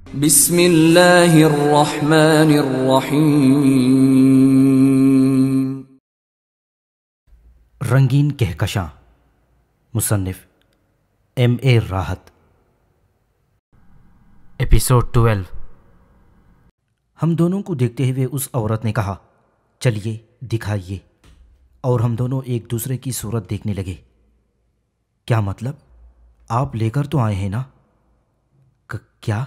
بسم اللہ الرحمن الرحیم۔ رنگین کہکشاں، مصنف ایم اے راحت۔ ایپیسوڈ 12۔ ہم دونوں کو دیکھتے ہوئے اس عورت نے کہا، چلیے دکھائیے، اور ہم دونوں ایک دوسرے کی صورت دیکھنے لگے۔ کیا مطلب؟ آپ لے کر تو آئے ہیں نا؟ کیا؟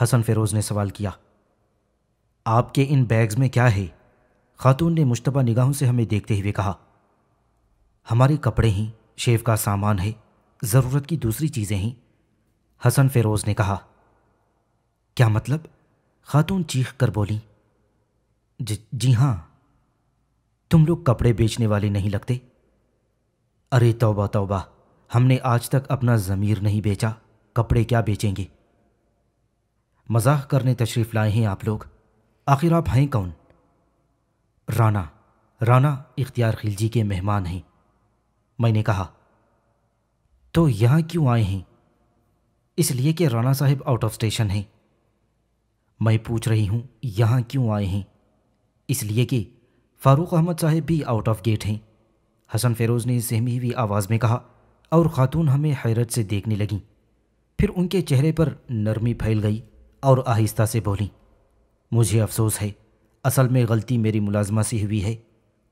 حسن فیروز نے سوال کیا۔ آپ کے ان بیگز میں کیا ہے؟ خاتون نے مشتبہ نگاہوں سے ہمیں دیکھتے ہوئے کہا۔ ہمارے کپڑے ہیں، شیو کا سامان ہے، ضرورت کی دوسری چیزیں ہیں، حسن فیروز نے کہا۔ کیا مطلب؟ خاتون چیخ کر بولی۔ جی ہاں، تم لوگ کپڑے بیچنے والے نہیں لگتے۔ ارے توبہ توبہ، ہم نے آج تک اپنا ضمیر نہیں بیچا، کپڑے کیا بیچیں گے؟ مزاح کرنے تشریف لائے ہیں آپ لوگ؟ آخر آپ ہیں کون؟ رانا اختیار خلجی کے مہمان ہیں، میں نے کہا۔ تو یہاں کیوں آئے ہیں؟ اس لیے کہ رانا صاحب آؤٹ آف اسٹیشن ہیں۔ میں پوچھ رہی ہوں یہاں کیوں آئے ہیں؟ اس لیے کہ فاروق احمد صاحب بھی آؤٹ آف گیٹ ہیں، حسن فیروز نے سہمی ہوئی آواز میں کہا، اور خاتون ہمیں حیرت سے دیکھنے لگیں۔ پھر ان کے چہرے پر نرمی پھیل گئی اور آہستہ سے بولیں، مجھے افسوس ہے، اصل میں غلطی میری ملازمہ سے ہوئی ہے۔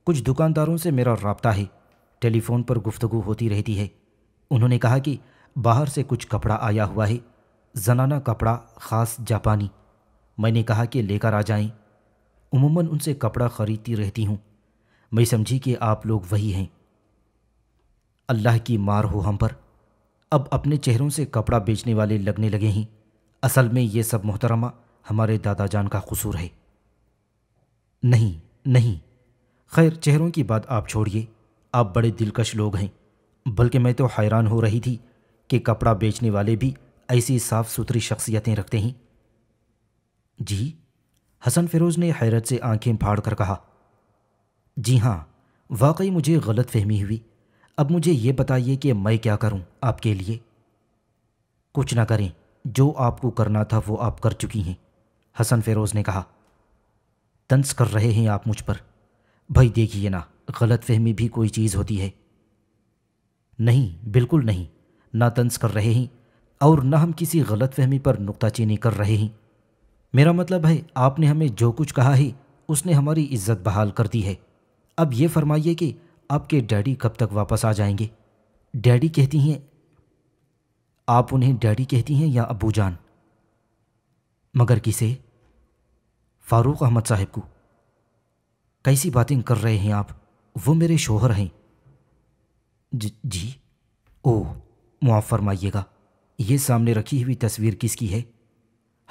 کچھ دکانداروں سے میرا رابطہ ہے، ٹیلی فون پر گفتگو ہوتی رہتی ہے۔ انہوں نے کہا کہ باہر سے کچھ کپڑا آیا ہوا ہے، زنانہ کپڑا، خاص جاپانی۔ میں نے کہا کہ لے کر آ جائیں، عموماً ان سے کپڑا خریدتی رہتی ہوں۔ میں سمجھی کہ آپ لوگ وہی ہیں۔ اللہ کی مار ہو ہم پر، اب اپنے چہروں سے کپڑا بیچنے والے لگنے لگے ہیں۔ اصل میں یہ سب محترمہ ہمارے دادا جان کا قصور ہے۔ نہیں، خیر چہروں کی بات آپ چھوڑیے، آپ بڑے دلکش لوگ ہیں، بلکہ میں تو حیران ہو رہی تھی کہ کپڑا بیچنے والے بھی ایسی صاف ستھری شخصیتیں رکھتے ہیں۔ جی؟ حسن فیروز نے حیرت سے آنکھیں پھاڑ کر کہا۔ جی ہاں، واقعی مجھے غلط فہمی ہوئی۔ اب مجھے یہ بتائیے کہ میں کیا کروں آپ کے لیے؟ کچھ نہ کریں، جو آپ کو کرنا تھا وہ آپ کر چکی ہیں، حسن فیروز نے کہا۔ طنز کر رہے ہیں آپ مجھ پر؟ بھائی دیکھیے نا، غلط فہمی بھی کوئی چیز ہوتی ہے۔ نہیں، بالکل نہیں، نہ طنز کر رہے ہیں اور نہ ہم کسی غلط فہمی پر نکتہ چینی کر رہے ہیں۔ میرا مطلب ہے آپ نے ہمیں جو کچھ کہا ہے اس نے ہماری عزت بحال کر دی ہے۔ اب یہ فرمائیے کہ آپ کے ڈیڈی کب تک واپس آ جائیں گے؟ ڈیڈی کہتی ہیں؟ آپ انہیں ڈیڈی کہتی ہیں یا ابو جان؟ مگر کسے؟ فاروق احمد صاحب کو۔ کیسی باتیں کر رہے ہیں آپ؟ وہ میرے شوہر ہیں۔ جی؟ اوہ، معاف فرمائیے گا، یہ سامنے رکھی ہوئی تصویر کس کی ہے؟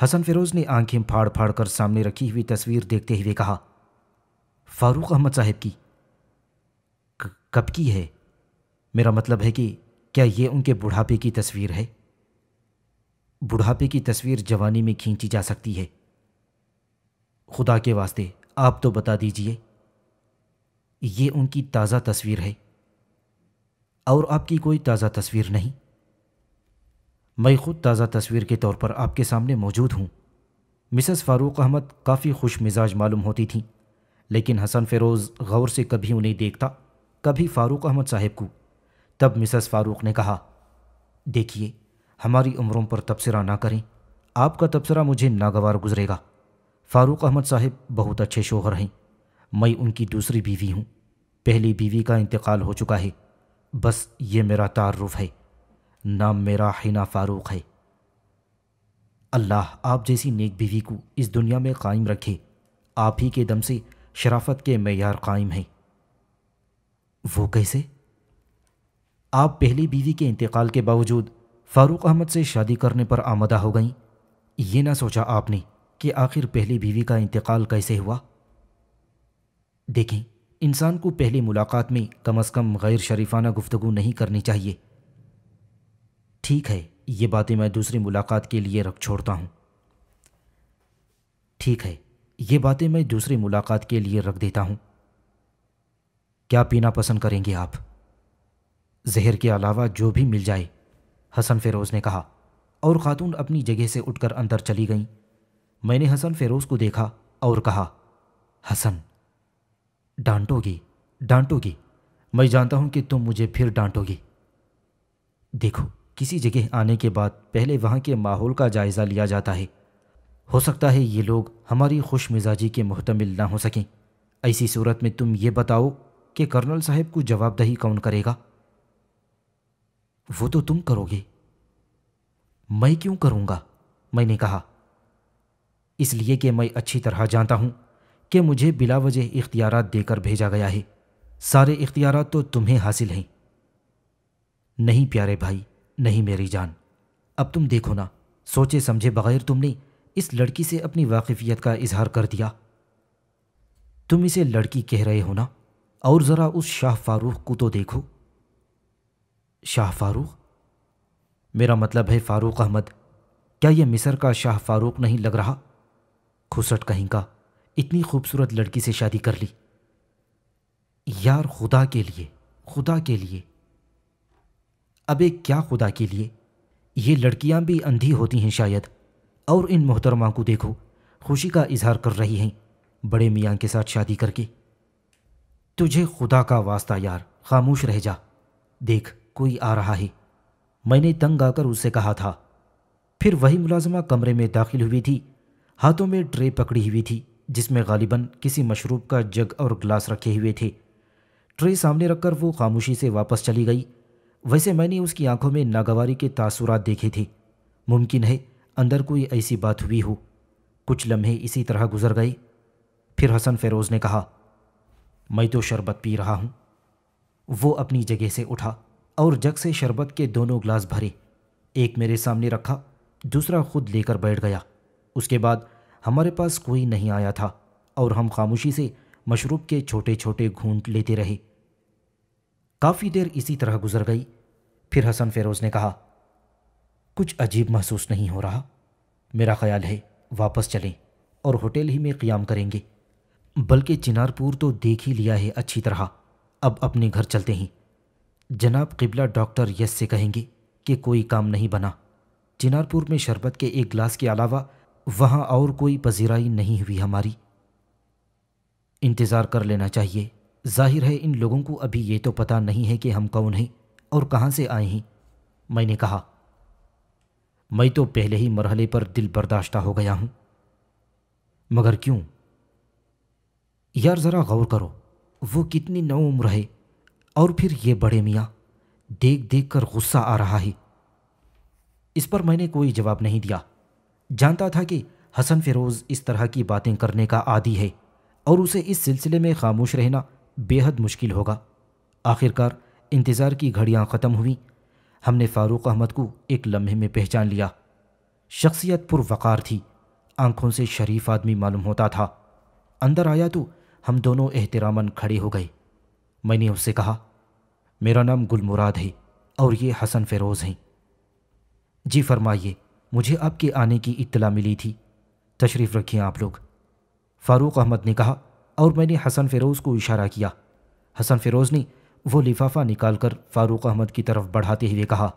حسن فیروز نے آنکھیں پھاڑ پھاڑ کر سامنے رکھی ہوئی تصویر دیکھتے ہوئے کہا۔ فاروق احمد صاحب کی؟ کب کی ہے؟ میرا مطلب ہے کہ کیا یہ ان کے بڑھاپے کی تصویر ہے؟ بڑھاپے کی تصویر جوانی میں کھینچی جا سکتی ہے۔ خدا کے واسطے آپ تو بتا دیجئے۔ یہ ان کی تازہ تصویر ہے اور آپ کی کوئی تازہ تصویر نہیں؟ میں خود تازہ تصویر کے طور پر آپ کے سامنے موجود ہوں۔ مسز فاروق احمد کافی خوش مزاج معلوم ہوتی تھیں، لیکن حسن فیروز غور سے کبھی انہیں دیکھتا، کبھی فاروق احمد صاحب کو۔ تب مسز فاروق نے کہا، دیکھیے، ہماری عمروں پر تبصرہ نہ کریں، آپ کا تبصرہ مجھے ناگوار گزرے گا۔ فاروق احمد صاحب بہت اچھے شوہر ہیں، میں ان کی دوسری بیوی ہوں، پہلی بیوی کا انتقال ہو چکا ہے، بس یہ میرا تعارف ہے، نام میرا حنا فاروق ہے۔ اللہ آپ جیسی نیک بیوی کو اس دنیا میں قائم رکھے، آپ ہی کے دم سے شرافت کے معیار قائم ہیں۔ وہ کیسے؟ آپ پہلی بیوی کے انتقال کے باوجود فاروق احمد سے شادی کرنے پر آمادہ ہو گئیں۔ یہ نہ سوچا آپ نے کہ آخر پہلی بیوی کا انتقال کیسے ہوا؟ دیکھیں، انسان کو پہلی ملاقات میں کم از کم غیر شریفانہ گفتگو نہیں کرنی چاہیے۔ ٹھیک ہے، یہ باتیں میں دوسری ملاقات کے لیے رکھ چھوڑتا ہوں۔ ٹھیک ہے، یہ باتیں میں دوسری ملاقات کے لیے رکھ دیتا ہوں۔ کیا پینا پسند کریں گے آپ؟ زہر کے علاوہ جو بھی مل جائے، حسن فیروز نے کہا۔ اور خاتون اپنی جگہ سے اٹھ کر اندر چلی گئیں۔ میں نے حسن فیروز کو دیکھا اور کہا، حسن، ڈانٹو گی ڈانٹو گی، میں جانتا ہوں کہ تم مجھے پھر ڈانٹو گی۔ دیکھو، کسی جگہ آنے کے بعد پہلے وہاں کے ماحول کا جائزہ لیا جاتا ہے۔ ہو سکتا ہے یہ لوگ ہماری خوش مزاجی کے محتمل نہ ہو سکیں۔ ایسی صورت میں تم یہ بتاؤ کہ کرنل صاحب کو جواب دہی کون کرے گا؟ وہ تو تم کرو گے۔ میں کیوں کروں گا؟ میں نے کہا، اس لیے کہ میں اچھی طرح جانتا ہوں کہ مجھے بلا وجہ اختیارات دے کر بھیجا گیا ہے۔ سارے اختیارات تو تمہیں حاصل ہیں۔ نہیں پیارے بھائی، نہیں میری جان، اب تم دیکھو نا، سوچے سمجھے بغیر تم نے اس لڑکی سے اپنی واقفیت کا اظہار کر دیا۔ تم اسے لڑکی کہہ رہے ہو نا، اور ذرا اس شاہ فاروق کو تو دیکھو۔ شاہ فاروق؟ میرا مطلب ہے فاروق احمد۔ کیا یہ مصر کا شاہ فاروق نہیں لگ رہا؟ کھسٹ کہیں کا، اتنی خوبصورت لڑکی سے شادی کر لی۔ یار خدا کے لیے، خدا کے لیے۔ ابے کیا خدا کے لیے؟ یہ لڑکیاں بھی اندھی ہوتی ہیں شاید، اور ان محترمہ کو دیکھو، خوشی کا اظہار کر رہی ہیں بڑے میاں کے ساتھ شادی کر کے۔ تجھے خدا کا واسطہ یار، خاموش رہ جا۔ دیکھ، کوئی آ رہا ہے۔ میں نے تنگ آ کر اس سے کہا تھا۔ پھر وہی ملازمہ کمرے میں داخل ہوئی تھی، ہاتھوں میں ٹرے پکڑی ہوئی تھی جس میں غالباً کسی مشروب کا جگ اور گلاس رکھے ہوئے تھے۔ ٹرے سامنے رکھ کر وہ خاموشی سے واپس چلی گئی۔ ویسے میں نے اس کی آنکھوں میں ناگواری کے تاثرات دیکھے تھے۔ ممکن ہے اندر کوئی ایسی بات ہوئی ہو۔ کچھ لمحے اسی طرح گزر گئے۔ پھر حسن فیروز نے کہا، میں تو شربت پی رہا ہوں۔ وہ اپنی جگہ سے اٹھا اور جگ سے شربت کے دونوں گلاس بھرے، ایک میرے سامنے رکھا، دوسرا خود لے کر بیٹھ گیا۔ اس کے بعد ہمارے پاس کوئی نہیں آیا تھا اور ہم خاموشی سے مشروب کے چھوٹے چھوٹے گھونٹ لیتے رہے۔ کافی دیر اسی طرح گزر گئی۔ پھر حسن فیروز نے کہا، کچھ عجیب محسوس نہیں ہو رہا؟ میرا خیال ہے واپس چلیں اور ہوٹل ہی میں قیام کریں گے۔ بلکہ چنار پور تو دیکھ ہی لیا ہے اچھی طرح، اب اپنے گھر چلتے ہیں۔ جناب قبلہ ڈاکٹر یس سے کہیں گے کہ کوئی کام نہیں بنا۔ چنار پور میں شربت کے ایک گلاس کے علاوہ وہاں اور کوئی پذیرائی نہیں ہوئی ہماری۔ انتظار کر لینا چاہیے۔ ظاہر ہے ان لوگوں کو ابھی یہ تو پتہ نہیں ہے کہ ہم کون ہیں اور کہاں سے آئے ہیں۔ میں نے کہا، میں تو پہلے ہی مرحلے پر دل برداشتہ ہو گیا ہوں۔ مگر کیوں؟ یار ذرا غور کرو، وہ کتنی نو عمر ہے، اور پھر یہ بڑے میاں، دیکھ دیکھ کر غصہ آ رہا ہے۔ اس پر میں نے کوئی جواب نہیں دیا۔ جانتا تھا کہ حسن فیروز اس طرح کی باتیں کرنے کا عادی ہے اور اسے اس سلسلے میں خاموش رہنا بے حد مشکل ہوگا۔ آخرکار انتظار کی گھڑیاں ختم ہوئیں۔ ہم نے فاروق احمد کو ایک لمحے میں پہچان لیا۔ شخصیت پر وقار تھی، آنکھوں سے شریف آدمی معلوم ہوتا تھا۔ اندر آیا تو ہم دونوں احتراماً کھڑے ہو گئے۔ میں نے اس سے کہا، میرا نام گل مراد ہے اور یہ حسن فیروز ہیں۔ جی فرمائیے، مجھے آپ کے آنے کی اطلاع ملی تھی، تشریف رکھیں آپ لوگ، فاروق احمد نے کہا، اور میں نے حسن فیروز کو اشارہ کیا۔ حسن فیروز نے وہ لفافہ نکال کر فاروق احمد کی طرف بڑھاتے ہوئے کہا،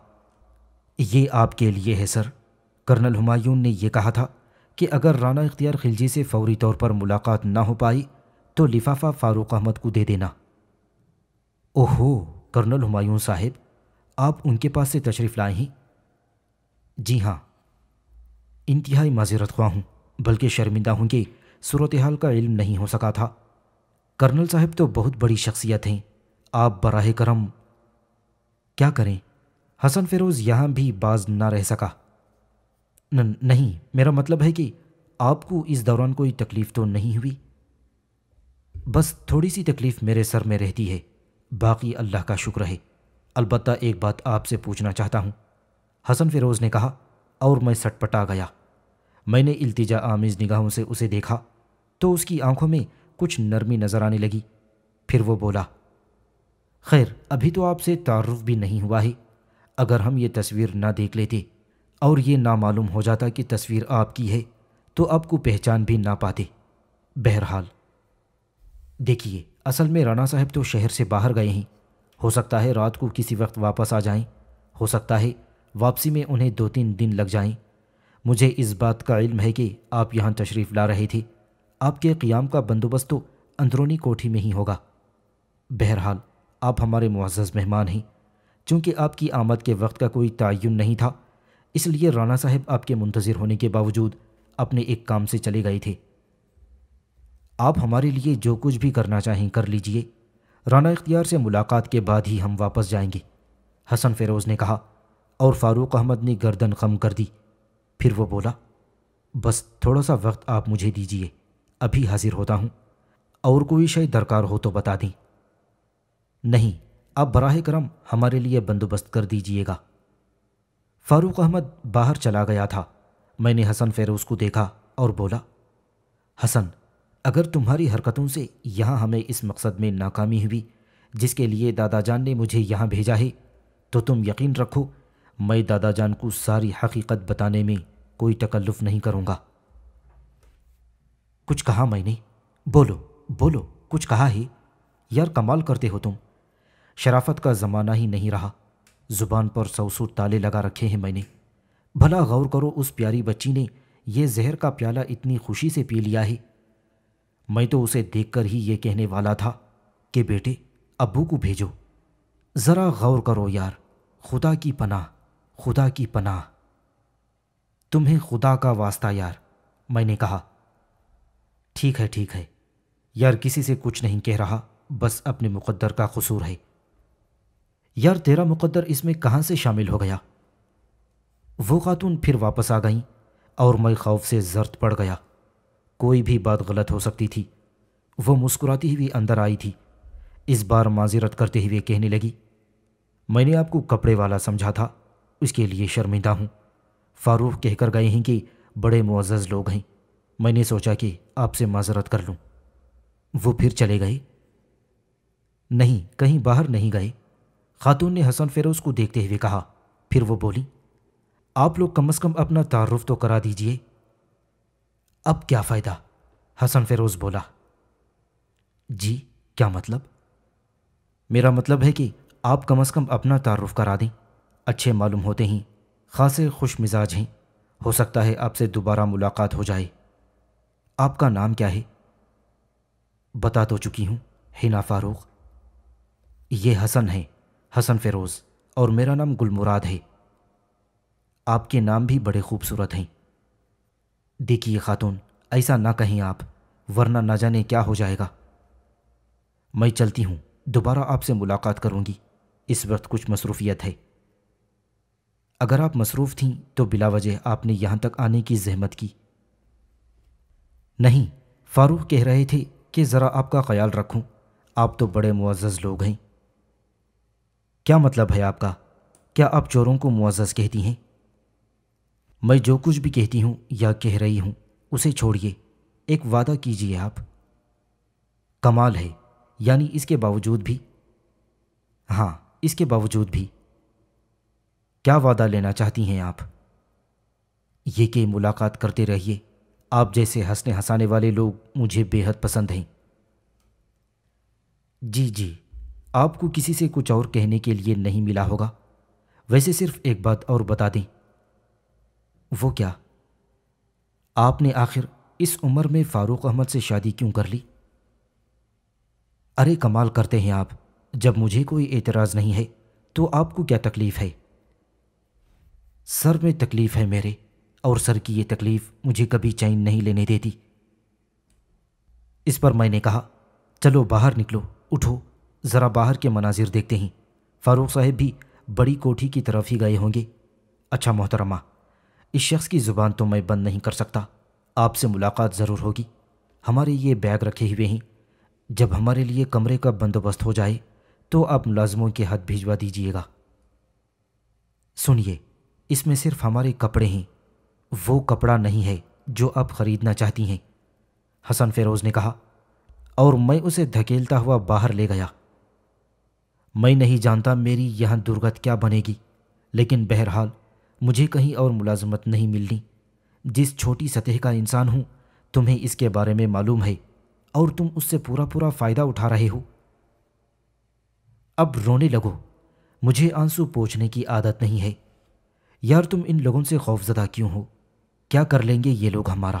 یہ آپ کے لیے ہے سر۔ کرنل ہمایون نے یہ کہا تھا کہ اگر رانا اختیار خلجی سے فوری طور پر ملاقات نہ ہو پائی تو لفافہ فاروق احمد کو دے دینا۔ اوہو، کرنل ہمایون صاحب، آپ ان کے پاس سے تشریف لائے ہیں؟ جی ہاں۔ انتہائی معذرت خواہ ہوں، بلکہ شرمندہ ہوں کہ صورتحال کا علم نہیں ہو سکا تھا۔ کرنل صاحب تو بہت بڑی شخصیت ہیں، آپ براہ کرم۔ کیا کریں؟ حسن فیروز یہاں بھی باز نہ رہ سکا۔ نہیں، میرا مطلب ہے کہ آپ کو اس دوران کوئی تکلیف تو نہیں ہوئی؟ بس تھوڑی سی تکلیف میرے سر میں رہتی ہے، باقی اللہ کا شکر ہے۔ البتہ ایک بات آپ سے پوچھنا چاہتا ہوں، حسن فیروز نے کہا، اور میں سٹ پٹا گیا۔ میں نے التجا آمیز نگاہوں سے اسے دیکھا تو اس کی آنکھوں میں کچھ نرمی نظر آنے لگی۔ پھر وہ بولا، خیر ابھی تو آپ سے تعارف بھی نہیں ہوا ہے۔ اگر ہم یہ تصویر نہ دیکھ لیتے اور یہ نامعلوم ہو جاتا کہ تصویر آپ کی ہے تو آپ کو پہچان بھی نہ پاتے۔ بہرحال دیکھیے، اصل میں رانا صاحب تو شہر سے باہر گئے ہیں، ہو سکتا ہے رات کو کسی وقت واپس آ جائیں، ہو سکتا ہے واپسی میں انہیں 2-3 دن لگ جائیں۔ مجھے اس بات کا علم ہے کہ آپ یہاں تشریف لا رہے تھے۔ آپ کے قیام کا بندوبست تو اندرونی کوٹھی میں ہی ہوگا۔ بہرحال آپ ہمارے معزز مہمان ہیں۔ چونکہ آپ کی آمد کے وقت کا کوئی تعین نہیں تھا، اس لیے رانا صاحب آپ کے منتظر ہونے کے باوجود اپنے ایک کام سے چلے گئے تھے۔ آپ ہمارے لیے جو کچھ بھی کرنا چاہیں کر لیجئے۔ رانا اختیار سے ملاقات کے بعد ہی ہم واپس جائیں گے، حسن فیروز نے کہا، اور فاروق احمد نے گردن خم کر دی۔ پھر وہ بولا، بس تھوڑا سا وقت آپ مجھے دیجئے، ابھی حاضر ہوتا ہوں، اور کوئی شے درکار ہو تو بتا دیں۔ نہیں، آپ براہ کرم ہمارے لیے بندوبست کر دیجئے گا۔ فاروق احمد باہر چلا گیا تھا۔ میں نے حسن فیروز کو دیکھا اور بولا، حسن، اگر تمہاری حرکتوں سے یہاں ہمیں اس مقصد میں ناکامی ہوئی جس کے لیے دادا جان نے مجھے یہاں بھیجا ہے، تو تم یقین رکھو میں دادا جان کو ساری حقیقت بتانے میں کوئی تکلف نہیں کروں گا۔ کچھ کہا میں نے؟ بولو بولو، کچھ کہا ہے؟ یار کمال کرتے ہو تم، شرافت کا زمانہ ہی نہیں رہا، زبان پر 100 تالے لگا رکھے ہیں میں نے۔ بھلا غور کرو، اس پیاری بچی نے یہ زہر کا پیالہ اتنی خوشی سے پی لیا ہے۔ میں تو اسے دیکھ کر ہی یہ کہنے والا تھا کہ بیٹے ابو کو بھیجو۔ ذرا غور کرو یار، خدا کی پناہ، خدا کی پناہ، تمہیں خدا کا واسطہ یار، میں نے کہا۔ ٹھیک ہے یار، کسی سے کچھ نہیں کہہ رہا، بس اپنے مقدر کا قصور ہے۔ یار تیرا مقدر اس میں کہاں سے شامل ہو گیا؟ وہ خاتون پھر واپس آ گئیں اور میں خوف سے زرد پڑ گیا۔ کوئی بھی بات غلط ہو سکتی تھی۔ وہ مسکراتی ہوئی اندر آئی تھی۔ اس بار معذرت کرتے ہوئے کہنے لگی، میں نے آپ کو کپڑے والا سمجھا تھا، اس کے لیے شرمندہ ہوں۔ فاروق کہہ کر گئے ہیں کہ بڑے معزز لوگ ہیں، میں نے سوچا کہ آپ سے معذرت کر لوں۔ وہ پھر چلے گئے؟ نہیں، کہیں باہر نہیں گئے، خاتون نے حسن فیروز کو دیکھتے ہوئے کہا۔ پھر وہ بولی، آپ لوگ کم از کم اپنا تعارف تو کرا دیجئے۔ اب کیا فائدہ؟ حسن فیروز بولا۔ جی کیا مطلب؟ میرا مطلب ہے کہ آپ کم از کم اپنا تعارف کرا دیں، اچھے معلوم ہوتے ہیں، خاصے خوش مزاج ہیں، ہو سکتا ہے آپ سے دوبارہ ملاقات ہو جائے۔ آپ کا نام کیا ہے؟ بتا تو چکی ہوں، حنا فاروق۔ یہ حسن ہے، حسن فیروز، اور میرا نام گل مراد ہے۔ آپ کے نام بھی بڑے خوبصورت ہیں۔ دیکھیے خاتون، ایسا نہ کہیں آپ، ورنہ نہ جانے کیا ہو جائے گا۔ میں چلتی ہوں، دوبارہ آپ سے ملاقات کروں گی، اس وقت کچھ مصروفیت ہے۔ اگر آپ مصروف تھیں تو بلا وجہ آپ نے یہاں تک آنے کی زحمت کی۔ نہیں، فاروق کہہ رہے تھے کہ ذرا آپ کا خیال رکھوں، آپ تو بڑے معزز لوگ ہیں۔ کیا مطلب ہے آپ کا؟ کیا آپ چوروں کو معزز کہتی ہیں؟ میں جو کچھ بھی کہتی ہوں یا کہہ رہی ہوں اسے چھوڑیے، ایک وعدہ کیجیے آپ۔ کمال ہے، یعنی اس کے باوجود بھی؟ ہاں، اس کے باوجود بھی۔ کیا وعدہ لینا چاہتی ہیں آپ؟ یہ کہ ملاقات کرتے رہیے، آپ جیسے ہنسنے ہنسانے والے لوگ مجھے بے حد پسند ہیں۔ جی، آپ کو کسی سے کچھ اور کہنے کے لیے نہیں ملا ہوگا، ویسے صرف ایک بات اور بتا دیں۔ وہ کیا؟ آپ نے آخر اس عمر میں فاروق احمد سے شادی کیوں کر لی؟ ارے کمال کرتے ہیں آپ، جب مجھے کوئی اعتراض نہیں ہے تو آپ کو کیا تکلیف ہے؟ سر میں تکلیف ہے میرے، اور سر کی یہ تکلیف مجھے کبھی چین نہیں لینے دیتی۔ اس پر میں نے کہا، چلو باہر نکلو، اٹھو، ذرا باہر کے مناظر دیکھتے ہیں۔ فاروق صاحب بھی بڑی کوٹھی کی طرف ہی گئے ہوں گے۔ اچھا محترمہ، اس شخص کی زبان تو میں بند نہیں کر سکتا، آپ سے ملاقات ضرور ہوگی۔ ہمارے یہ بیگ رکھے ہوئے ہیں، جب ہمارے لیے کمرے کا بندوبست ہو جائے تو آپ ملازموں کے ہاتھ بھیجوا دیجیے گا۔ سنیے، اس میں صرف ہمارے کپڑے ہیں، وہ کپڑا نہیں ہے جو آپ خریدنا چاہتی ہیں، حسن فیروز نے کہا، اور میں اسے دھکیلتا ہوا باہر لے گیا۔ میں نہیں جانتا میری یہاں درگت کیا بنے گی، لیکن بہرحال مجھے کہیں اور ملازمت نہیں ملنی۔ جس چھوٹی سطح کا انسان ہوں، تمہیں اس کے بارے میں معلوم ہے، اور تم اس سے پورا فائدہ اٹھا رہے ہو۔ اب رونے لگو، مجھے آنسو پوچھنے کی عادت نہیں ہے۔ یار تم ان لوگوں سے خوفزدہ کیوں ہو؟ کیا کر لیں گے یہ لوگ ہمارا؟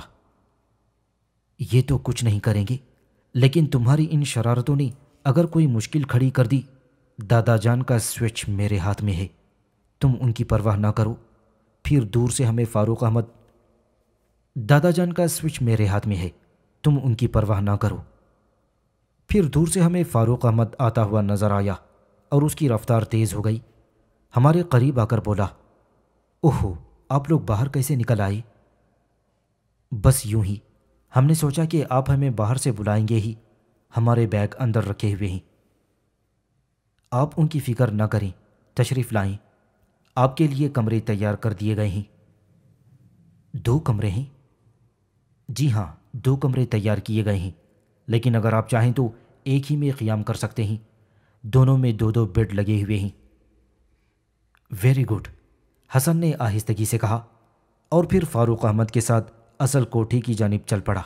یہ تو کچھ نہیں کریں گے، لیکن تمہاری ان شرارتوں نے اگر کوئی مشکل کھڑی کر دی، دادا جان کا سوئچ میرے ہاتھ میں ہے، تم ان کی پرواہ نہ کرو، پھر دور سے ہمیں فاروق احمد دادا جان کا سوئچ میرے ہاتھ میں ہے، تم ان کی پرواہ نہ کرو۔ پھر دور سے ہمیں فاروق احمد آتا ہوا نظر آیا اور اس کی رفتار تیز ہو گئی۔ ہمارے قریب آ کر بولا، اوہو، آپ لوگ باہر کیسے نکل آئے؟ بس یوں ہی، ہم نے سوچا کہ آپ ہمیں باہر سے بلائیں گے ہی، ہمارے بیگ اندر رکھے ہوئے ہیں۔ آپ ان کی فکر نہ کریں، تشریف لائیں، آپ کے لیے کمرے تیار کر دیے گئے ہیں۔ 2 کمرے ہیں؟ جی ہاں، 2 کمرے تیار کیے گئے ہیں، لیکن اگر آپ چاہیں تو ایک ہی میں قیام کر سکتے ہیں، دونوں میں 2 بیڈ لگے ہوئے ہیں۔ ویری گڈ، حسن نے آہستگی سے کہا، اور پھر فاروق احمد کے ساتھ اصل کوٹھی کی جانب چل پڑا۔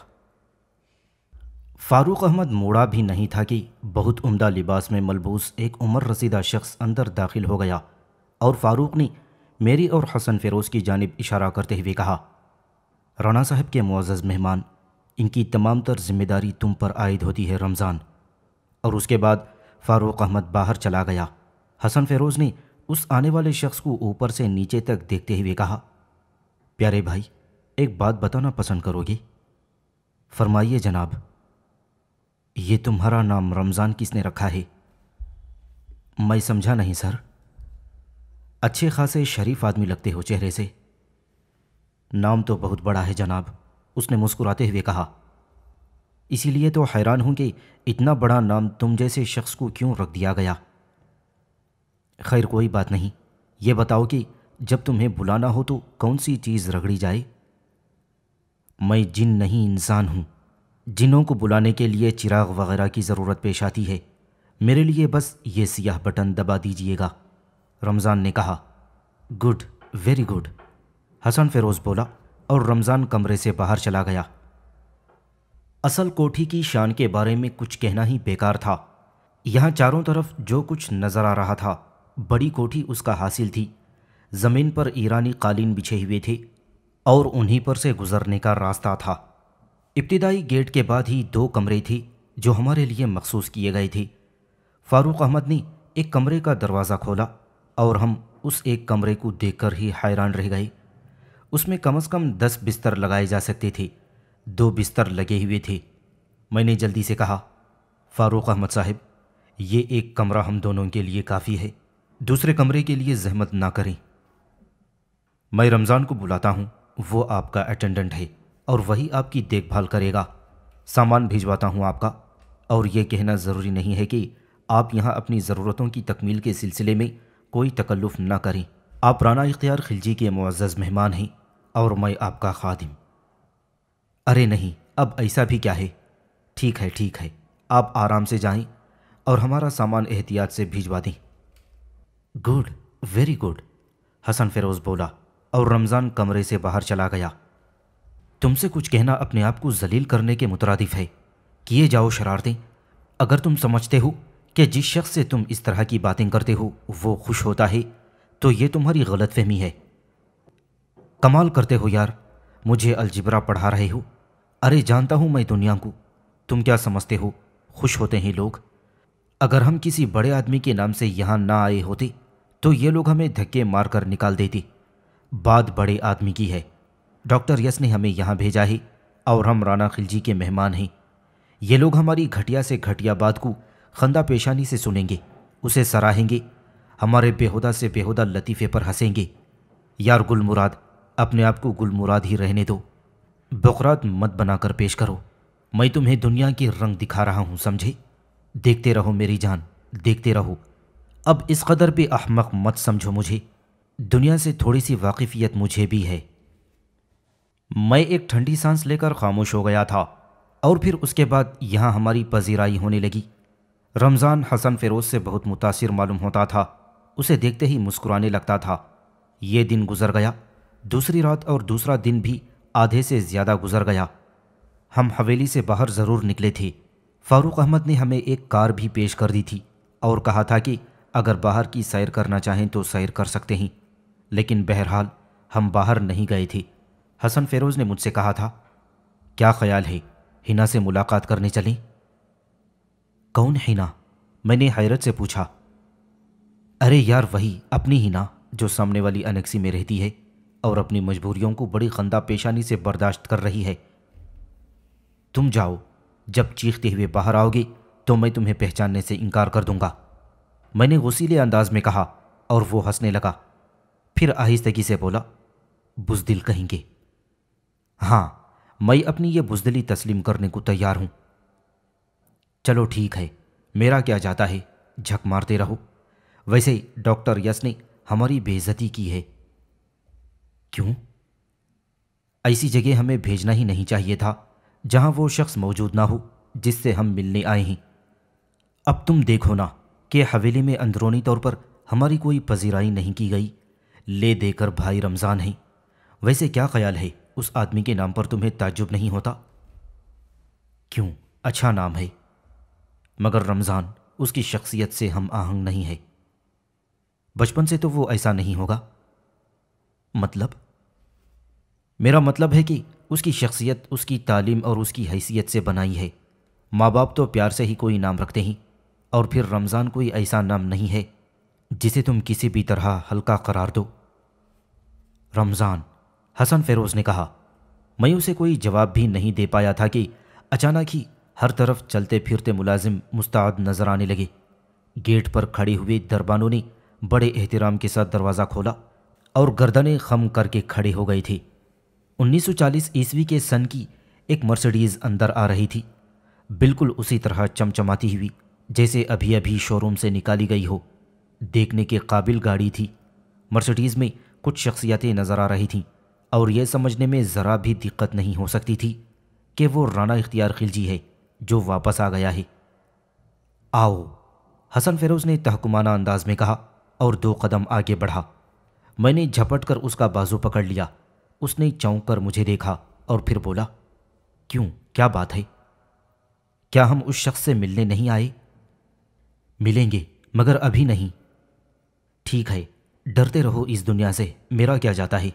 فاروق احمد موڑا بھی نہیں تھا کہ بہت عمدہ لباس میں ملبوس ایک عمر رسیدہ شخص اندر داخل ہو گیا، اور فاروق نے میری اور حسن فیروز کی جانب اشارہ کرتے ہوئے کہا، رانا صاحب کے معزز مہمان، ان کی تمام تر ذمہ داری تم پر عائد ہوتی ہے رمضان۔ اور اس کے بعد فاروق احمد باہر چلا گیا۔ حسن فیروز نے اس آنے والے شخص کو اوپر سے نیچے تک دیکھتے ہوئے کہا، پیارے بھائی، ایک بات بتانا پسند کرو گے؟ فرمائیے جناب۔ یہ تمہارا نام رمضان کس نے رکھا ہے؟ میں سمجھا نہیں سر۔ اچھے خاصے شریف آدمی لگتے ہو چہرے سے۔ نام تو بہت بڑا ہے جناب، اس نے مسکراتے ہوئے کہا، اسی لیے تو حیران ہوں کہ اتنا بڑا نام تم جیسے شخص کو کیوں رکھ دیا گیا۔ خیر کوئی بات نہیں، یہ بتاؤ کہ جب تمہیں بلانا ہو تو کون سی چیز رگڑی جائے؟ میں جن نہیں انسان ہوں، جنوں کو بلانے کے لیے چراغ وغیرہ کی ضرورت پیش آتی ہے، میرے لیے بس یہ سیاہ بٹن دبا دیجئے گا، رمضان نے کہا۔ گڈ، ویری گڈ، حسن فیروز بولا، اور رمضان کمرے سے باہر چلا گیا۔ اصل کوٹھی کی شان کے بارے میں کچھ کہنا ہی بیکار تھا۔ یہاں چاروں طرف جو کچھ نظر آ رہا تھا، بڑی کوٹھی اس کا حاصل تھی۔ زمین پر ایرانی قالین بچھے ہوئے تھے اور انہی پر سے گزرنے کا راستہ تھا۔ ابتدائی گیٹ کے بعد ہی 2 کمرے تھے جو ہمارے لیے مخصوص کیے گئے تھے۔ فاروق احمد نے ایک کمرے کا دروازہ کھولا اور ہم اس ایک کمرے کو دیکھ کر ہی حیران رہ گئے۔ اس میں کم از کم 10 بستر لگائے جا سکتے تھے، 2 بستر لگے ہوئے تھے۔ میں نے جلدی سے کہا، فاروق احمد صاحب، یہ ایک کمرہ ہم دونوں کے لیے کافی ہے، دوسرے کمرے کے لیے زحمت نہ کریں۔ میں رمضان کو بلاتا ہوں، وہ آپ کا اٹینڈنٹ ہے اور وہی آپ کی دیکھ بھال کرے گا۔ سامان بھیجواتا ہوں آپ کا، اور یہ کہنا ضروری نہیں ہے کہ آپ یہاں اپنی ضرورتوں کی تکمیل کے سلسلے میں کوئی تکلف نہ کریں۔ آپ رانا اختیار خلجی کے معزز مہمان ہیں اور میں آپ کا خادم۔ ارے نہیں، اب ایسا بھی کیا ہے؟ ٹھیک ہے ٹھیک ہے، آپ آرام سے جائیں اور ہمارا سامان احتیاط سے بھیجوا دیں۔ گڈ، ویری گڈ، حسن فیروز بولا، اور رمضان کمرے سے باہر چلا گیا۔ تم سے کچھ کہنا اپنے آپ کو ذلیل کرنے کے مترادف ہے، کیے جاؤ شرارتیں۔ اگر تم سمجھتے ہو کہ جس شخص سے تم اس طرح کی باتیں کرتے ہو وہ خوش ہوتا ہے تو یہ تمہاری غلط فہمی ہے۔ کمال کرتے ہو یار، مجھے الجبرا پڑھا رہے ہو؟ ارے جانتا ہوں میں دنیا کو، تم کیا سمجھتے ہو خوش ہوتے ہیں لوگ؟ اگر ہم کسی بڑے آدمی کے نام سے یہاں نہ آئے ہوتے تو یہ لوگ ہمیں دھکے مار کر نکال دیتے۔ بات بڑے آدمی کی ہے، ڈاکٹر یس نے ہمیں یہاں بھیجا ہے اور ہم رانا خلجی کے مہمان ہیں۔ یہ لوگ ہماری گھٹیا سے گھٹیا بات کو خندہ پیشانی سے سنیں گے، اسے سراہیں گے، ہمارے بےہودہ سے بےہودہ لطیفے پر ہنسیں گے۔ یار گل مراد، اپنے آپ کو گل مراد ہی رہنے دو، بقرات مت بنا کر پیش کرو۔ میں تمہیں دنیا کی رنگ دکھا رہا ہوں، سمجھے؟ دیکھتے رہو میری جان، دیکھتے رہو۔ اب اس قدر بھی احمق مت سمجھو مجھے، دنیا سے تھوڑی سی واقفیت مجھے بھی ہے۔ میں ایک ٹھنڈی سانس لے کر خاموش ہو گیا تھا، اور پھر اس کے بعد یہاں ہماری پذیرائی ہونے لگی۔ رمضان حسن فیروز سے بہت متاثر معلوم ہوتا تھا، اسے دیکھتے ہی مسکرانے لگتا تھا۔ یہ دن گزر گیا، دوسری رات اور دوسرا دن بھی آدھے سے زیادہ گزر گیا۔ ہم حویلی سے باہر ضرور نکلے تھے۔ فاروق احمد نے ہمیں ایک کار بھی پیش کر دی تھی اور کہا تھا کہ اگر باہر کی سیر کرنا چاہیں تو سیر کر سکتے ہیں، لیکن بہرحال ہم باہر نہیں گئے تھے۔ حسن فیروز نے مجھ سے کہا تھا، کیا خیال ہے ہنا سے ملاقات کرنے چلیں؟ کون ہنا؟ میں نے حیرت سے پوچھا۔ ارے یار، وہی اپنی ہنا جو سامنے والی انیکسی میں رہتی ہے اور اپنی مجبوریوں کو بڑی خندہ پیشانی سے برداشت کر رہی ہے۔ تم جاؤ، جب چیختے ہوئے باہر آؤ گے تو میں تمہیں پہچاننے سے انکار کر دوں گا، میں نے غصیلے انداز میں کہا، اور وہ ہنسنے لگا۔ پھر آہستگی سے بولا، بزدل کہیں گے۔ ہاں، میں اپنی یہ بزدلی تسلیم کرنے کو تیار ہوں۔ چلو ٹھیک ہے، میرا کیا جاتا ہے، جھک مارتے رہو۔ ویسے ڈاکٹر یس نے ہماری بے عزتی کی ہے۔ کیوں؟ ایسی جگہ ہمیں بھیجنا ہی نہیں چاہیے تھا جہاں وہ شخص موجود نہ ہو جس سے ہم ملنے آئے ہیں۔ اب تم دیکھو نا کہ حویلی میں اندرونی طور پر ہماری کوئی پذیرائی نہیں کی گئی، لے دے کر بھائی رمضان ہیں۔ ویسے کیا خیال ہے اس آدمی کے نام پر تمہیں تعجب نہیں ہوتا؟ کیوں؟ اچھا نام ہے، مگر رمضان اس کی شخصیت سے ہم آہنگ نہیں ہے۔ بچپن سے تو وہ ایسا نہیں ہوگا۔ مطلب؟ میرا مطلب ہے کہ اس کی شخصیت اس کی تعلیم اور اس کی حیثیت سے بنائی ہے۔ ماں باپ تو پیار سے ہی کوئی نام رکھتے ہیں، اور پھر رمضان کوئی ایسا نام نہیں ہے جسے تم کسی بھی طرح ہلکا قرار دو۔ رمضان، حسن فیروز نے کہا۔ میں اسے کوئی جواب بھی نہیں دے پایا تھا کہ اچانک ہی ہر طرف چلتے پھرتے ملازم مستعد نظر آنے لگے۔ گیٹ پر کھڑے ہوئے دربانوں نے بڑے احترام کے ساتھ دروازہ کھولا اور گردنیں خم کر کے کھڑے ہو گئے تھے۔ 1940 عیسوی کے سن کی ایک مرسڈیز اندر آ رہی تھی، بالکل اسی طرح چمچماتی ہوئی جیسے ابھی ابھی شو روم سے نکالی گئی ہو۔ دیکھنے کے قابل گاڑی تھی۔ مرسڈیز میں کچھ شخصیتیں نظر آ رہی تھیں، اور یہ سمجھنے میں ذرا بھی دقت نہیں ہو سکتی تھی کہ وہ رانا اختیار خلجی ہے جو واپس آ گیا ہے۔ آؤ، حسن فیروز نے تحکمانہ انداز میں کہا اور 2 قدم آگے بڑھا۔ میں نے جھپٹ کر اس کا بازو پکڑ لیا۔ اس نے چونک کر مجھے دیکھا اور پھر بولا، کیوں، کیا بات ہے؟ کیا ہم اس شخص سے ملنے نہیں آئے؟ ملیں گے، مگر ابھی نہیں۔ ٹھیک ہے، ڈرتے رہو اس دنیا سے، میرا کیا جاتا ہے،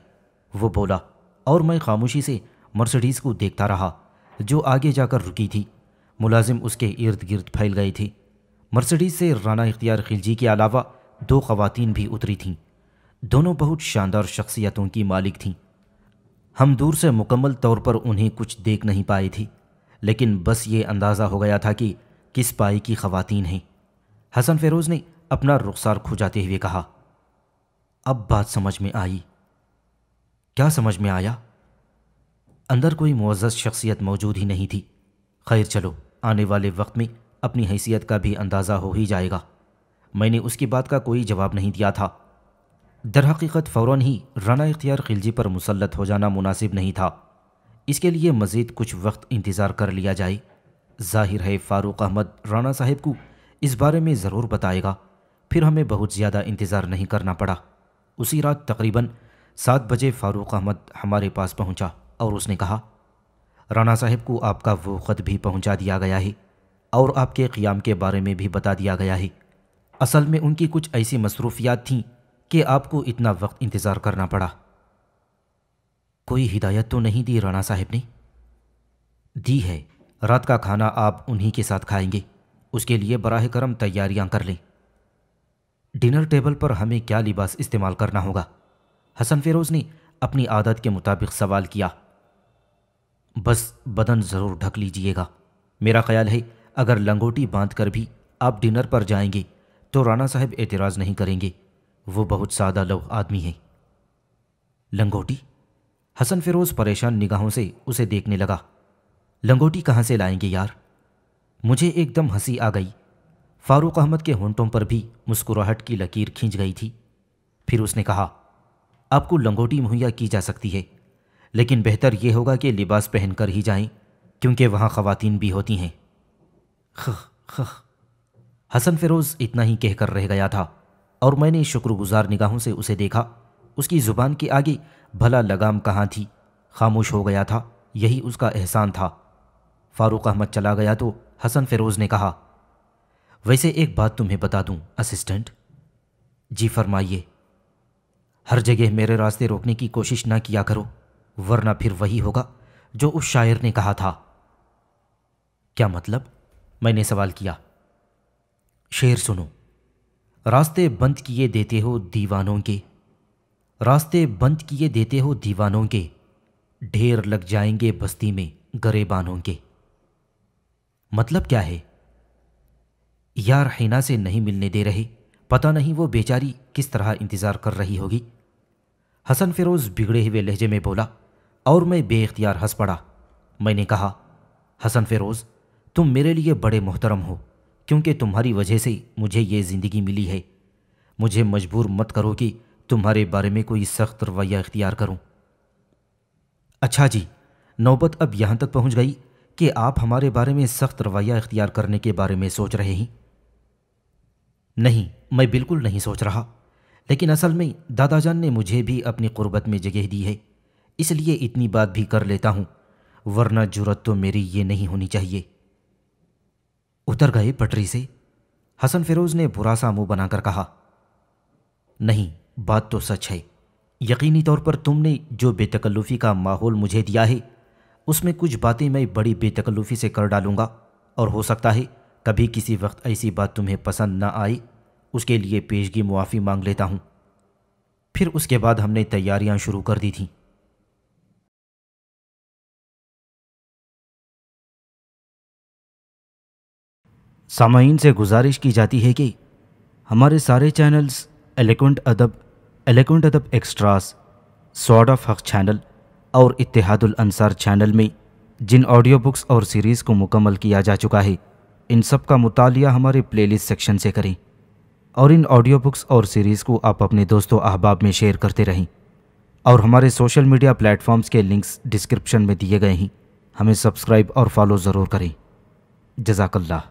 وہ بولا، اور میں خاموشی سے مرسڈیز کو دیکھتا رہا جو آگے جا کر رکی تھی۔ ملازم اس کے ارد گرد پھیل گئے تھے۔ مرسڈیز سے رانا اختیار خلجی کے علاوہ 2 خواتین بھی اتری تھیں۔ دونوں بہت شاندار شخصیتوں کی مالک تھیں۔ ہم دور سے مکمل طور پر انہیں کچھ دیکھ نہیں پائے تھے، لیکن بس یہ اندازہ ہو گیا تھا کہ کس پائی کی خواتین ہیں۔ حسن فیروز نے اپنا رخسار کھجاتے ہوئے کہا، اب بات سمجھ میں آئی۔ کیا سمجھ میں آیا؟ اندر کوئی معزز شخصیت موجود ہی نہیں تھی۔ خیر چلو، آنے والے وقت میں اپنی حیثیت کا بھی اندازہ ہو ہی جائے گا۔ میں نے اس کی بات کا کوئی جواب نہیں دیا تھا۔ در حقیقت فوراً ہی رانا اختیار خلجی پر مسلط ہو جانا مناسب نہیں تھا۔ اس کے لیے مزید کچھ وقت انتظار کر لیا جائے۔ ظاہر ہے فاروق احمد رانا صاحب کو اس بارے میں ضرور بتائے گا، پھر ہمیں بہت زیادہ انتظار نہیں کرنا پڑا۔ اسی رات تقریباً 7 بجے فاروق احمد ہمارے پاس پہنچا اور اس نے کہا، رانا صاحب کو آپ کا وہ خط بھی پہنچا دیا گیا ہے اور آپ کے قیام کے بارے میں بھی بتا دیا گیا ہے۔ اصل میں ان کی کچھ ایسی مصروفیات تھیں کہ آپ کو اتنا وقت انتظار کرنا پڑا۔ کوئی ہدایت تو نہیں دی رانا صاحب نے؟ دی ہے، رات کا کھانا آپ انہی کے ساتھ کھائیں گے، اس کے لیے براہ کرم تیاریاں کر لیں۔ ڈنر ٹیبل پر ہمیں کیا لباس استعمال کرنا ہوگا؟ حسن فیروز نے اپنی عادت کے مطابق سوال کیا۔ بس بدن ضرور ڈھک لیجئے گا۔ میرا خیال ہے اگر لنگوٹی باندھ کر بھی آپ ڈنر پر جائیں گے تو رانا صاحب اعتراض نہیں کریں گے، وہ بہت سادہ لوح آدمی ہیں۔ لنگوٹی؟ حسن فیروز پریشان نگاہوں سے اسے دیکھنے لگا۔ لنگوٹی کہاں سے لائیں گے یار؟ مجھے ایک دم ہنسی آ گئی۔ فاروق احمد کے ہونٹوں پر بھی مسکراہٹ کی لکیر کھنچ گئی تھی۔ پھر اس نے کہا، آپ کو لنگوٹی مہیا کی جا سکتی ہے، لیکن بہتر یہ ہوگا کہ لباس پہن کر ہی جائیں، کیونکہ وہاں خواتین بھی ہوتی ہیں۔ خخ خخ، حسن فیروز اتنا ہی کہہ کر رہ گیا تھا، اور میں نے شکر گزار نگاہوں سے اسے دیکھا۔ اس کی زبان کے آگے بھلا لگام کہاں تھی؟ خاموش ہو گیا تھا، یہی اس کا احسان تھا۔ فاروق احمد چلا گیا تو حسن فیروز نے کہا، ویسے ایک بات تمہیں بتا دوں اسسٹنٹ؟ جی فرمائیے۔ ہر جگہ میرے راستے روکنے کی کوشش نہ کیا کرو، ورنہ پھر وہی ہوگا جو اس شاعر نے کہا تھا۔ کیا مطلب؟ میں نے سوال کیا۔ شعر سنو۔ راستے بند کیے دیتے ہو دیوانوں کے، راستے بند کیے دیتے ہو دیوانوں کے، ڈھیر لگ جائیں گے بستی میں گریبانوں کے۔ مطلب کیا ہے؟ یار حنا سے نہیں ملنے دے رہے، پتہ نہیں وہ بیچاری کس طرح انتظار کر رہی ہوگی۔ حسن فیروز بگڑے ہوئے لہجے میں بولا اور میں بے اختیار ہنس پڑا۔ میں نے کہا، حسن فیروز تم میرے لیے بڑے محترم ہو، کیونکہ تمہاری وجہ سے مجھے یہ زندگی ملی ہے۔ مجھے مجبور مت کرو کہ تمہارے بارے میں کوئی سخت رویہ اختیار کروں۔ اچھا جی، نوبت اب یہاں تک پہنچ گئی کہ آپ ہمارے بارے میں سخت رویہ اختیار کرنے کے بارے میں سوچ رہے ہیں؟ نہیں، میں بالکل نہیں سوچ رہا، لیکن اصل میں دادا جان نے مجھے بھی اپنی قربت میں جگہ دی ہے، اس لیے اتنی بات بھی کر لیتا ہوں، ورنہ جرت تو میری یہ نہیں ہونی چاہیے۔ اتر گئے پٹری سے؟ حسن فیروز نے برا سا منہ بنا کر کہا۔ نہیں، بات تو سچ ہے۔ یقینی طور پر تم نے جو بے تکلفی کا ماحول مجھے دیا ہے، اس میں کچھ باتیں میں بڑی بے تکلفی سے کر ڈالوں گا، اور ہو سکتا ہے کبھی کسی وقت ایسی بات تمہیں پسند نہ آئے، اس کے لیے پیشگی معافی مانگ لیتا ہوں۔ پھر اس کے بعد ہم نے تیاریاں شروع کر دی تھیں۔ سامعین سے گزارش کی جاتی ہے کہ ہمارے سارے چینلز ایلیکونٹ ادب ایکسٹراس، سوارڈ آف حق چینل اور اتحاد الانصار چینل میں جن آڈیو بکس اور سیریز کو مکمل کیا جا چکا ہے، ان سب کا مطالعہ ہمارے پلے لسٹ سیکشن سے کریں، اور ان آڈیو بکس اور سیریز کو آپ اپنے دوست و احباب میں شیئر کرتے رہیں، اور ہمارے سوشل میڈیا پلیٹ فارمز کے لنکس ڈسکرپشن میں دیے گئے ہیں۔ ہمیں سبسکرائب اور فالو ضرور کریں۔ جزاک اللہ۔